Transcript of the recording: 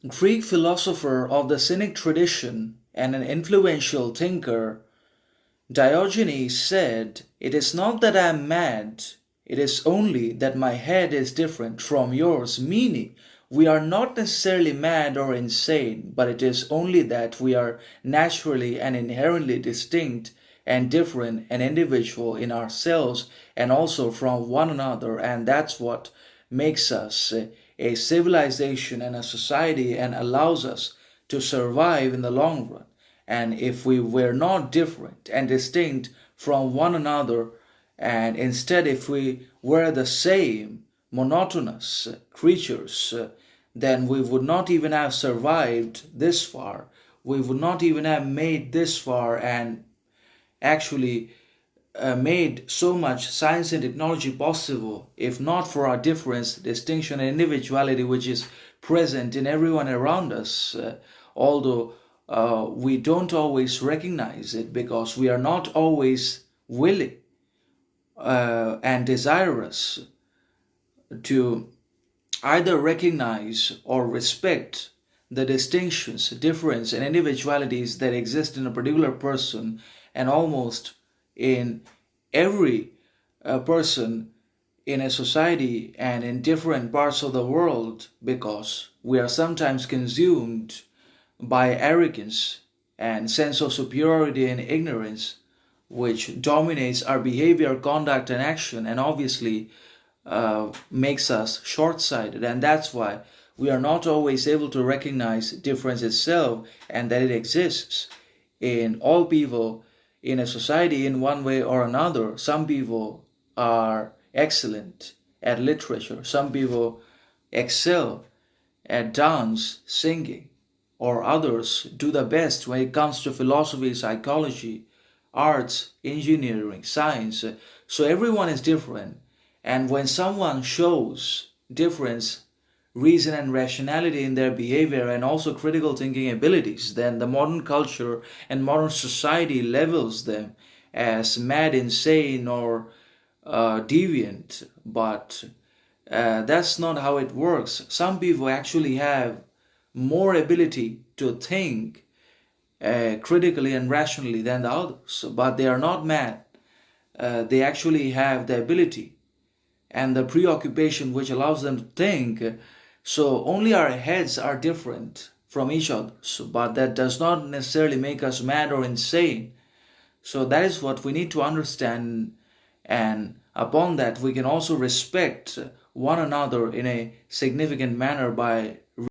Greek philosopher of the Cynic tradition and an influential thinker, Diogenes said, "It is not that I am mad, it is only that my head is different from yours," meaning we are not necessarily mad or insane, but it is only that we are naturally and inherently distinct and different and individual in ourselves and also from one another, and that's what makes us a civilization and a society and allows us to survive in the long run. And if we were not different and distinct from one another, and instead if we were the same monotonous creatures, then we would not even have survived this far. We would not even have made this far and actually made so much science and technology possible if not for our difference, distinction, and individuality which is present in everyone around us, although we don't always recognize it because we are not always willing and desirous to either recognize or respect the distinctions, difference, and individualities that exist in a particular person and almost in every person in a society and in different parts of the world, because we are sometimes consumed by arrogance and sense of superiority and ignorance which dominates our behavior, conduct, and action, and obviously makes us short-sighted. And that's why we are not always able to recognize difference itself and that it exists in all people in a society in one way or another. Some people are excellent at literature, some people excel at dance, singing, or others do the best when it comes to philosophy, psychology, arts, engineering, science. So everyone is different. And when someone shows difference, reason, and rationality in their behavior and also critical thinking abilities, then the modern culture and modern society levels them as mad, insane, or deviant. But that's not how it works. Some people actually have more ability to think critically and rationally than the others, but they are not mad. They actually have the ability and the preoccupation which allows them to think. So only our heads are different from each other, but that does not necessarily make us mad or insane. So that is what we need to understand, and upon that we can also respect one another in a significant manner by